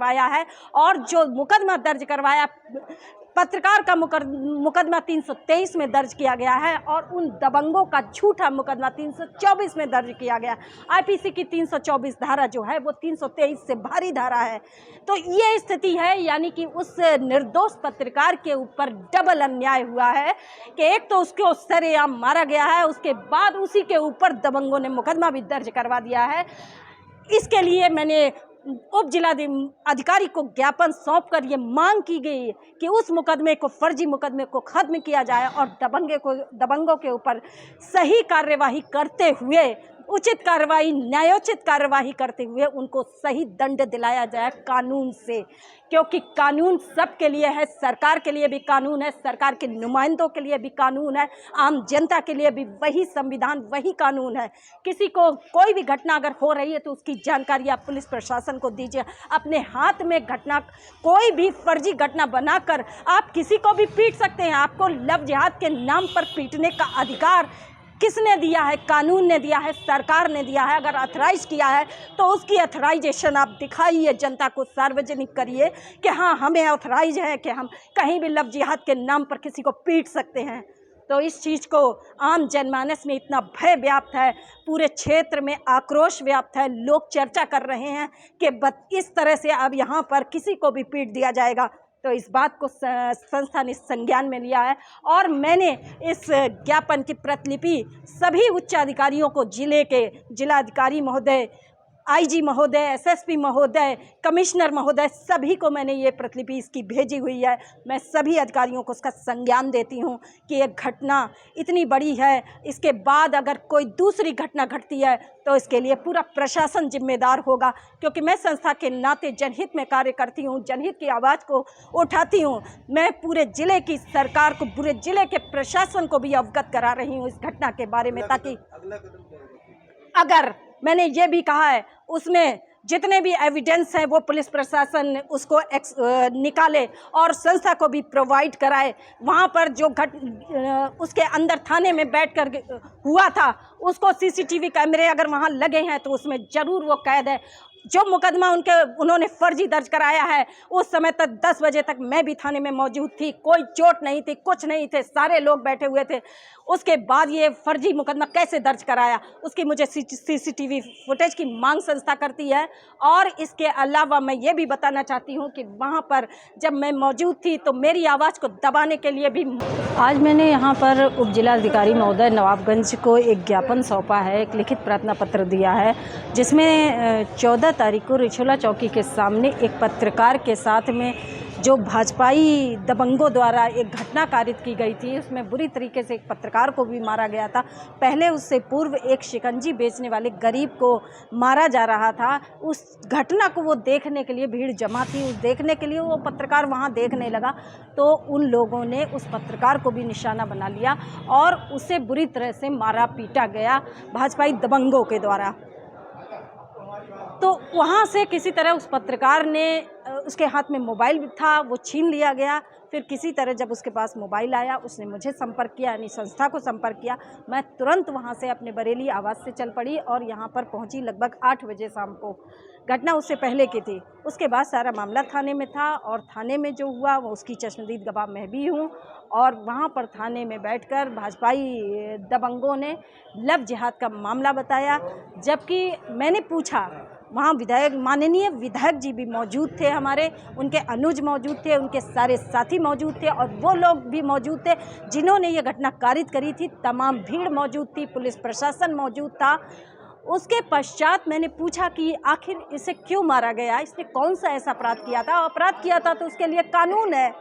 करवाया है और जो मुकदमा दर्ज करवाया पत्रकार का मुकदमा 323 में दर्ज किया गया है और उन दबंगों का झूठा मुकदमा 324 में दर्ज किया गया। आईपीसी की 324 धारा जो है वो 323 से भारी धारा है। तो ये स्थिति है, यानी कि उस निर्दोष पत्रकार के ऊपर डबल अन्याय हुआ है कि एक तो उसको सरेआम मारा गया है, उसके बाद उसी के ऊपर दबंगों ने मुकदमा भी दर्ज करवा दिया है। इसके लिए मैंने उप जिला अधिकारी को ज्ञापन सौंपकर ये मांग की गई कि उस मुकदमे को, फर्जी मुकदमे को खत्म किया जाए और दबंगों के ऊपर सही कार्यवाही करते हुए, उचित कार्रवाई, न्यायोचित कार्यवाही करते हुए उनको सही दंड दिलाया जाए कानून से, क्योंकि कानून सबके लिए है। सरकार के लिए भी कानून है, सरकार के नुमाइंदों के लिए भी कानून है, आम जनता के लिए भी वही संविधान, वही कानून है। किसी को कोई भी घटना अगर हो रही है तो उसकी जानकारी आप पुलिस प्रशासन को दीजिए। अपने हाथ में घटना, कोई भी फर्जी घटना बनाकर आप किसी को भी पीट सकते हैं। आपको लव जिहाद के नाम पर पीटने का अधिकार किसने दिया है? कानून ने दिया है, सरकार ने दिया है। अगर अथराइज किया है तो उसकी अथराइजेशन आप दिखाइए, जनता को सार्वजनिक करिए कि हाँ, हमें अथराइज है कि हम कहीं भी लव जिहाद के नाम पर किसी को पीट सकते हैं। तो इस चीज़ को आम जनमानस में इतना भय व्याप्त है, पूरे क्षेत्र में आक्रोश व्याप्त है, लोग चर्चा कर रहे हैं कि इस तरह से अब यहाँ पर किसी को भी पीट दिया जाएगा। तो इस बात को संस्था ने संज्ञान में लिया है और मैंने इस ज्ञापन की प्रतिलिपि सभी उच्च अधिकारियों को, जिले के जिलाधिकारी महोदय, आईजी महोदय, एसएसपी महोदय, कमिश्नर महोदय, सभी को मैंने ये प्रतिलिपि इसकी भेजी हुई है। मैं सभी अधिकारियों को उसका संज्ञान देती हूँ कि ये घटना इतनी बड़ी है, इसके बाद अगर कोई दूसरी घटना घटती है तो इसके लिए पूरा प्रशासन जिम्मेदार होगा, क्योंकि मैं संस्था के नाते जनहित में कार्य करती हूँ, जनहित की आवाज़ को उठाती हूँ। मैं पूरे ज़िले की सरकार को, पूरे ज़िले के प्रशासन को भी अवगत करा रही हूँ इस घटना के बारे में, ताकि अगर मैंने ये भी कहा है उसमें जितने भी एविडेंस हैं वो पुलिस प्रशासन उसको निकाले और संस्था को भी प्रोवाइड कराए। वहाँ पर जो उसके अंदर थाने में बैठकर हुआ था उसको सीसीटीवी कैमरे अगर वहाँ लगे हैं तो उसमें ज़रूर वो कैद है। जो मुकदमा उन्होंने फर्जी दर्ज कराया है, उस समय तक 10 बजे तक मैं भी थाने में मौजूद थी, कोई चोट नहीं थी, कुछ नहीं थे, सारे लोग बैठे हुए थे। उसके बाद ये फर्जी मुकदमा कैसे दर्ज कराया, उसकी मुझे सीसीटीवी फुटेज की मांग संस्था करती है। और इसके अलावा मैं ये भी बताना चाहती हूँ कि वहाँ पर जब मैं मौजूद थी तो मेरी आवाज़ को दबाने के लिए भी आज मैंने यहाँ पर उप जिलाधिकारी महोदय नवाबगंज को एक ज्ञापन सौंपा है, एक लिखित प्रार्थना पत्र दिया है, जिसमें 14 तारीख को रिछोला चौकी के सामने एक पत्रकार के साथ में जो भाजपाई दबंगों द्वारा एक घटना कारित की गई थी, उसमें बुरी तरीके से एक पत्रकार को भी मारा गया था। पहले उससे पूर्व एक शिकंजी बेचने वाले गरीब को मारा जा रहा था। उस घटना को वो देखने के लिए भीड़ जमा थी, उस देखने के लिए वो पत्रकार वहाँ देखने लगा तो उन लोगों ने उस पत्रकार को भी निशाना बना लिया और उसे बुरी तरह से मारा पीटा गया भाजपाई दबंगों के द्वारा। तो वहाँ से किसी तरह उस पत्रकार ने, उसके हाथ में मोबाइल था, वो छीन लिया गया। फिर किसी तरह जब उसके पास मोबाइल आया उसने मुझे संपर्क किया, यानी संस्था को संपर्क किया। मैं तुरंत वहाँ से अपने बरेली आवाज़ से चल पड़ी और यहाँ पर पहुँची लगभग 8 बजे शाम को। घटना उससे पहले की थी। उसके बाद सारा मामला थाने में था और थाने में जो हुआ वो उसकी चश्मदीद गवाह मैं भी हूँ। और वहाँ पर थाने में बैठकर भाजपाई दबंगों ने लव जिहाद का मामला बताया, जबकि मैंने पूछा, वहाँ विधायक, माननीय विधायक जी भी मौजूद थे हमारे, उनके अनुज मौजूद थे, उनके सारे साथी मौजूद थे और वो लोग भी मौजूद थे जिन्होंने ये घटना कारित करी थी। तमाम भीड़ मौजूद थी, पुलिस प्रशासन मौजूद था। उसके पश्चात मैंने पूछा कि आखिर इसे क्यों मारा गया, इसने कौन सा ऐसा अपराध किया था। अपराध किया था तो उसके लिए कानून है,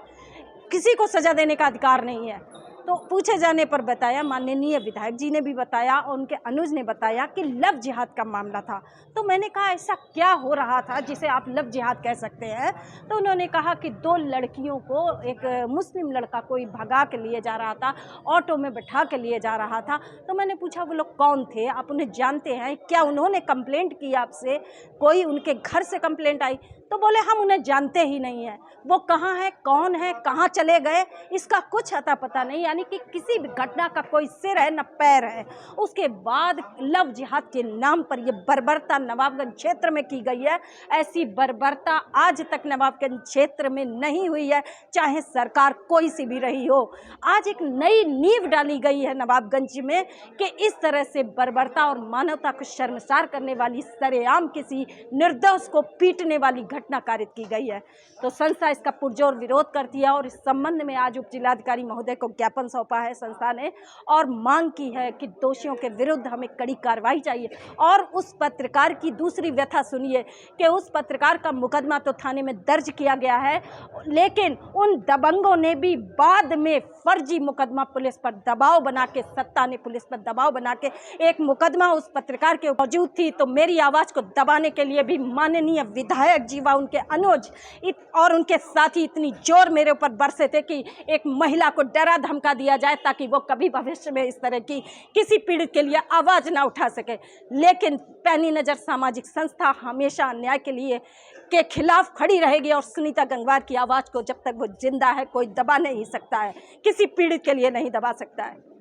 किसी को सज़ा देने का अधिकार नहीं है। तो पूछे जाने पर बताया, माननीय विधायक जी ने भी बताया और उनके अनुज ने बताया कि लव जिहाद का मामला था। तो मैंने कहा ऐसा क्या हो रहा था जिसे आप लव जिहाद कह सकते हैं। तो उन्होंने कहा कि 2 लड़कियों को एक मुस्लिम लड़का कोई भगा के लिए जा रहा था, ऑटो में बैठा के लिए जा रहा था। तो मैंने पूछा वो लोग कौन थे, आप उन्हें जानते हैं क्या, उन्होंने कंप्लेंट की आपसे, कोई उनके घर से कंप्लेंट आई। तो बोले हम उन्हें जानते ही नहीं हैं, वो कहाँ है, कौन है, कहाँ चले गए, इसका कुछ अता पता नहीं। यानी कि किसी भी घटना का कोई सिर है न पैर है। उसके बाद लव जिहाद के नाम पर ये बर्बरता नवाबगंज क्षेत्र में की गई है। ऐसी बर्बरता आज तक नवाबगंज क्षेत्र में नहीं हुई है, चाहे सरकार कोई सी भी रही हो। आज एक नई नींव डाली गई है नवाबगंज में कि इस तरह से बर्बरता और मानवता को शर्मसार करने वाली, सरेआम किसी निर्दोष को पीटने वाली घटना कारित की गई है। तो संस्था इसका पुरजोर विरोध करती है और इस संबंध में आज उप जिलाधिकारी महोदय को ज्ञापन सौंपा है संस्था ने और मांग की है कि दोषियों के विरुद्ध हमें कड़ी कार्रवाई चाहिए। और उस पत्रकार की दूसरी व्यथा सुनिए कि उस पत्रकार का मुकदमा तो थाने में दर्ज किया गया है, लेकिन उन दबंगों ने भी बाद में फर्जी मुकदमा पुलिस पर दबाव बना के, सत्ता ने पुलिस पर दबाव बना के एक मुकदमा उस पत्रकार के मौजूद थी। तो मेरी आवाज़ को दबाने के लिए भी माननीय विधायक जी व उनके अनुज और उनके साथी इतनी जोर मेरे ऊपर बरसे थे कि एक महिला को डरा धमका दिया जाए ताकि वो कभी भविष्य में इस तरह की किसी पीड़ित के लिए आवाज़ ना उठा सके। लेकिन पैनी नज़र सामाजिक संस्था हमेशा अन्याय के खिलाफ खड़ी रहेगी और सुनीता गंगवार की आवाज़ को जब तक वो जिंदा है कोई दबा नहीं सकता है, किसी पीड़ित के लिए नहीं दबा सकता है।